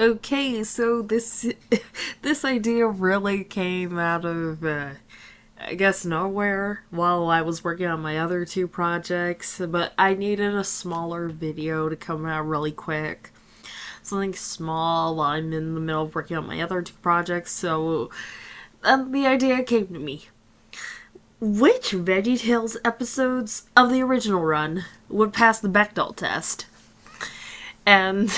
Okay, so this this idea really came out of I guess nowhere while I was working on my other two projects, but I needed a smaller video to come out really quick. Something small while I'm in the middle of working on my other two projects, so the idea came to me. Which VeggieTales episodes of the original run would pass the Bechdel test? And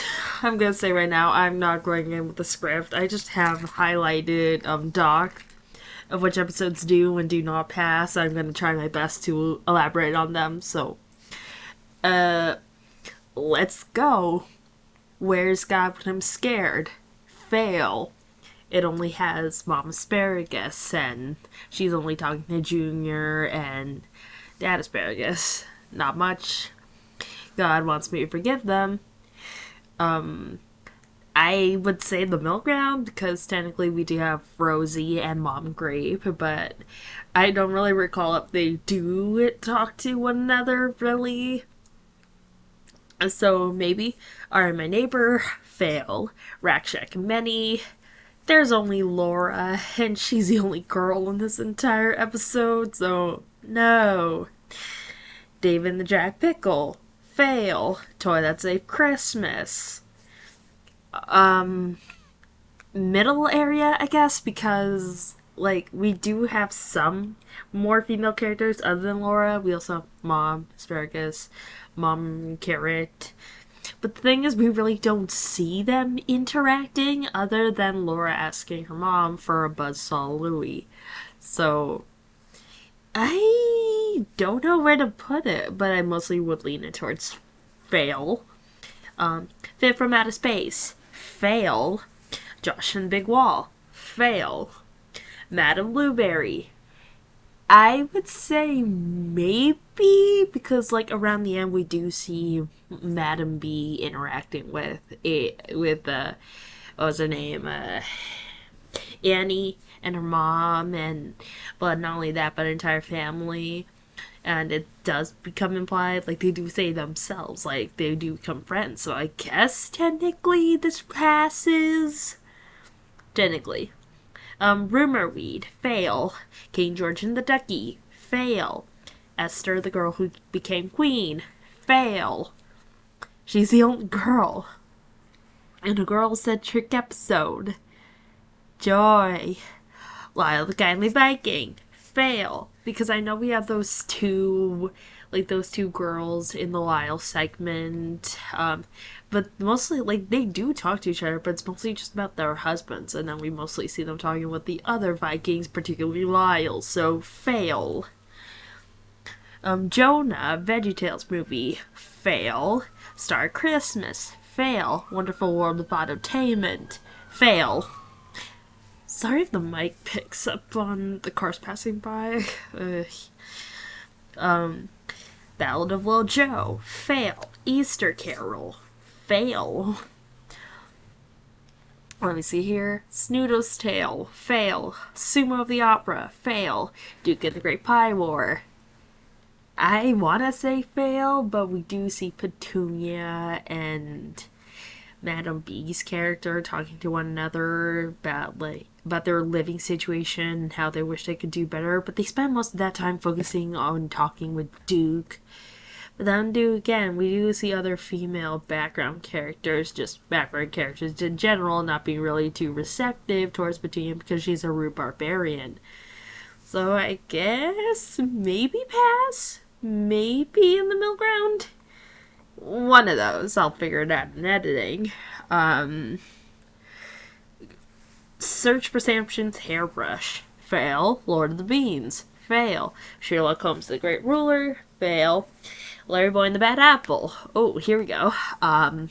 I'm gonna say right now, I'm not going in with the script. I just have highlighted doc of which episodes do and do not pass. I'm gonna try my best to elaborate on them. So, uh, let's go. Where's God when I'm scared? Fail. It only has Mom Asparagus, and she's only talking to Junior and Dad Asparagus. Not much. God wants me to forgive them. I would say the middle ground because technically we do have Rosie and Mom Grape, but I don't really recall if they do talk to one another really. So maybe Are My Neighbor, fail. Rack Shack and Benny. There's only Laura, and she's the only girl in this entire episode, so no. Dave and the Jack Pickle, fail. Toy That Saved Christmas. Middle area, I guess, because we do have some more female characters other than Laura. We also have Mom Asparagus, Mom Carrot. But the thing is, we really don't see them interacting other than Laura asking her mom for a Buzzsaw Louie. So, I don't know where to put it, but I mostly would lean it towards fail. Fit from Outer Space, fail. Josh and Big Wall, fail. Madame Blueberry, I would say maybe because around the end we do see Madam B interacting with what was her name, Annie and her mom, and but not only that but her entire family. And it does become implied, they do say themselves, they do become friends. So I guess technically this passes. Technically. Rumor Weed, fail. King George and the Ducky, fail. Esther, the girl who became queen, fail. She's the only girl in a girl-centric episode. Joy. Lyle the Kindly Viking, fail. Because I know we have those two girls in the Lyle segment, but mostly they do talk to each other, but it's mostly just about their husbands, and then we mostly see them talking with the other Vikings, particularly Lyle, so fail. Jonah, VeggieTales movie, fail. Star Christmas, fail. Wonderful World of Autotainment, fail. Sorry if the mic picks up on the cars passing by. Ballad of Lil Joe, fail. Easter Carol, fail. Let me see here. Snoodle's Tale, fail. Sumo of the Opera, fail. Duke and the Great Pie War. I want to say fail, but we do see Petunia and Madam B's character talking to one another about their living situation and how they wish they could do better, but they spend most of that time focusing on talking with Duke. But then again, we do see other female background characters, just background characters in general, not being really too receptive towards Petunia because she's a rude barbarian. So I guess maybe pass, maybe in the middle ground. One of those. I'll figure it out in editing. Search for Samson's hairbrush, fail. Lord of the Beans, fail. Sherlock Holmes the Great Ruler, fail. Larry Boy and the Bad Apple. Oh, here we go. I'll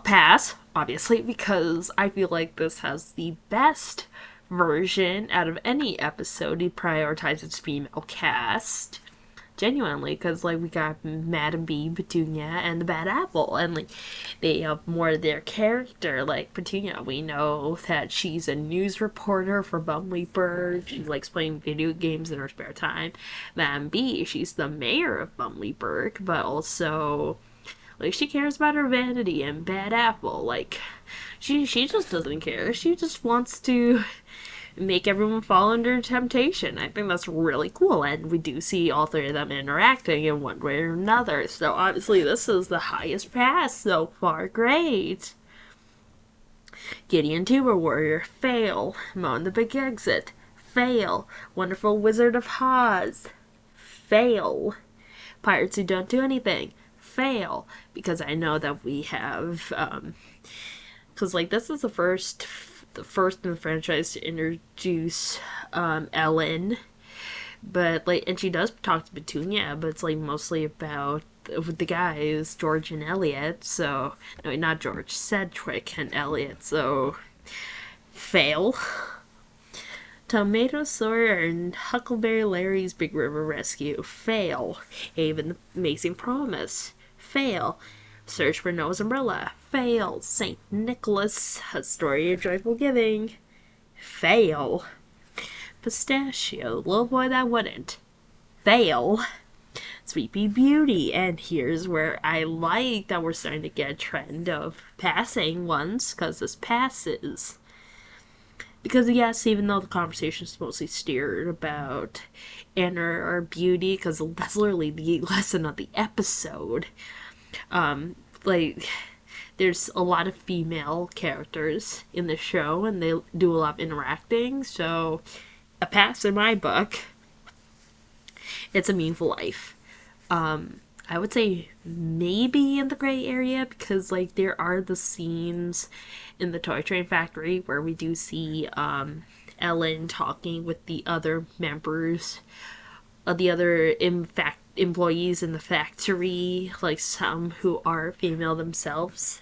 pass, obviously, because I feel like this has the best version out of any episode. He prioritizes its female cast. Genuinely, because we got Madam B, Petunia, and the Bad Apple, and they have more of their character. Petunia, we know that she's a news reporter for Bumleyburg. She likes playing video games in her spare time. Madam B, she's the mayor of Bumleyburg, but also Like, she cares about her vanity and bad apple. Like, she just doesn't care. She just wants to make everyone fall under temptation. I think that's really cool, and we do see all three of them interacting in one way or another. So obviously this is the highest pass so far. Great. Gideon Tuber Warrior, fail. Moan the Big Exit, fail. Wonderful Wizard of Oz, fail. Pirates Who Don't Do Anything, fail. Because I know that we have, because like this is the first in the franchise to introduce Ellen, but like, and she does talk to Petunia, but it's like mostly about the guys, George and Elliot. So no, not George, Sedgwick and Elliot. So fail. Tomato Sawyer and Huckleberry Larry's Big River Rescue, fail. Haven the Amazing Promise, fail. Search for Noah's Umbrella, fail. St. Nicholas, A Story of Joyful Giving, fail. Pistachio, Little Boy That Wouldn't, fail. Sweet Pea Beauty, and here's where I like that we're starting to get a trend of passing ones, because this passes. Because yes, even though the conversation is mostly steered about inner or beauty, because that's literally the lesson of the episode, like, there's a lot of female characters in the show, and they do a lot of interacting, so a pass in my book. It's A Meaningful Life. I would say maybe in the gray area, because like there are the scenes in the toy train factory where we do see Ellen talking with the other members of the other employees in the factory, like some who are female themselves.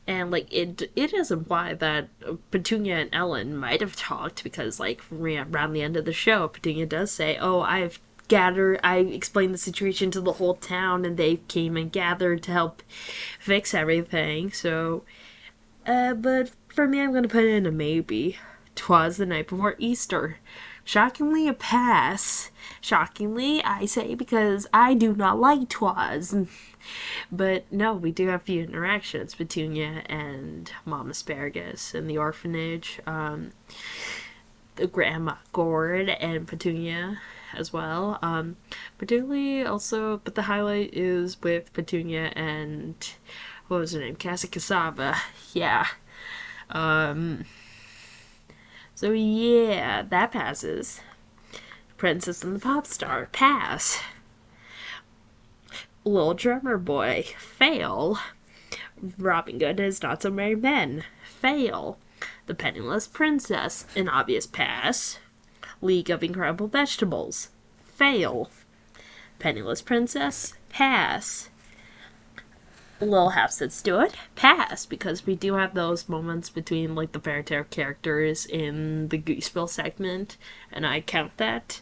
And like it is implied that Petunia and Ellen might have talked, because like around the end of the show, Petunia does say, "Oh, I explained the situation to the whole town, and they came and gathered to help fix everything." So, but for me, I'm gonna put it in a maybe. 'Twas the night before Easter. Shockingly, a pass. Shockingly, I say, because I do not like 'twas. But no, we do have a few interactions. Petunia and Mom Asparagus in the orphanage. The Grandma Gourd and Petunia as well. Particularly also, but the highlight is with Petunia and, what was her name? Casa Cassava. Yeah. So yeah, that passes. Princess and the Pop Star, pass. Little Drummer Boy, fail. Robin Hood Has Not So Merry Men, fail. The Penniless Princess, an obvious pass. League of Incredible Vegetables, fail. Penniless Princess, pass. Little House That Stood, pass, because we do have those moments between like the fairy tale characters in the Gooseville segment, and I count that.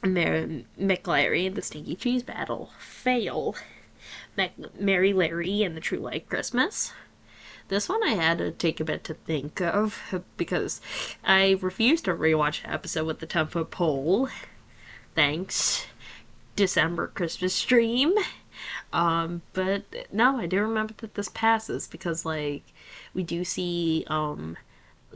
McLarry and the Stinky Cheese Battle, fail. Mary Larry and the True Light Christmas. This one I had to take a bit to think of, because I refused to rewatch the episode with the 10-foot pole. Thanks, December Christmas stream. But no, I do remember that this passes, because like we do see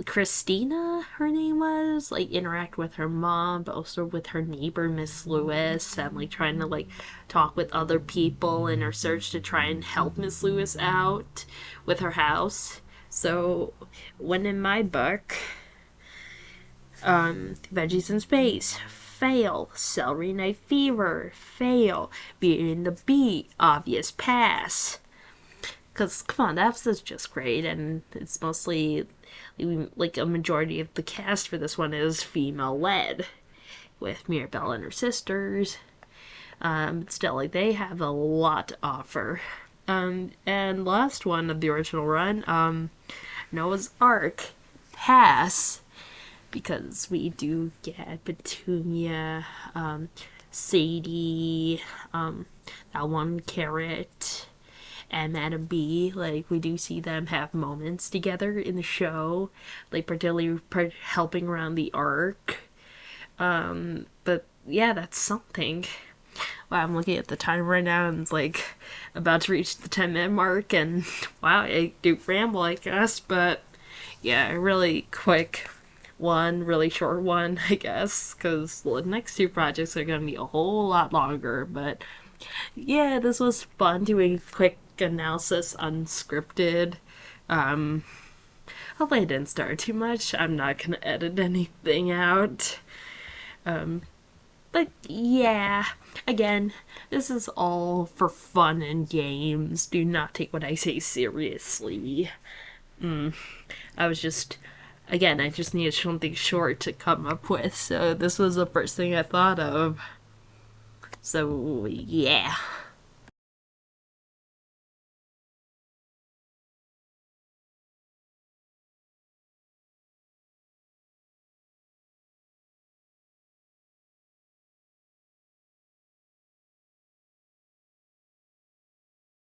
Christina, her name was, like interact with her mom, but also with her neighbor Miss Lewis, and like trying to like talk with other people in her search to try and help Miss Lewis out with her house. So when in my book, Veggies in Space, fail. Celery Night Fever, fail. Beauty and the Beat, obvious pass. Because, come on, that episode's just great, and it's mostly, like, a majority of the cast for this one is female-led, with Mirabelle and her sisters. Still, like, they have a lot to offer. And last one of the original run, Noah's Ark, pass. Because we do get Petunia, Sadie, that one Carrot, and Madam B. Like, we do see them have moments together in the show, like particularly helping around the Ark. But yeah, that's something. Wow, I'm looking at the time right now and it's like about to reach the 10-minute mark, and wow, I do ramble, I guess, but yeah, really quick one, really short one, I guess, because the next two projects are going to be a whole lot longer. But yeah, this was fun doing quick analysis unscripted. Um, Hopefully I didn't start too much. I'm not going to edit anything out. Um, but yeah, again, this is all for fun and games. Do not take what I say seriously. I was just, again, I just needed something short to come up with, so this was the first thing I thought of. So, yeah.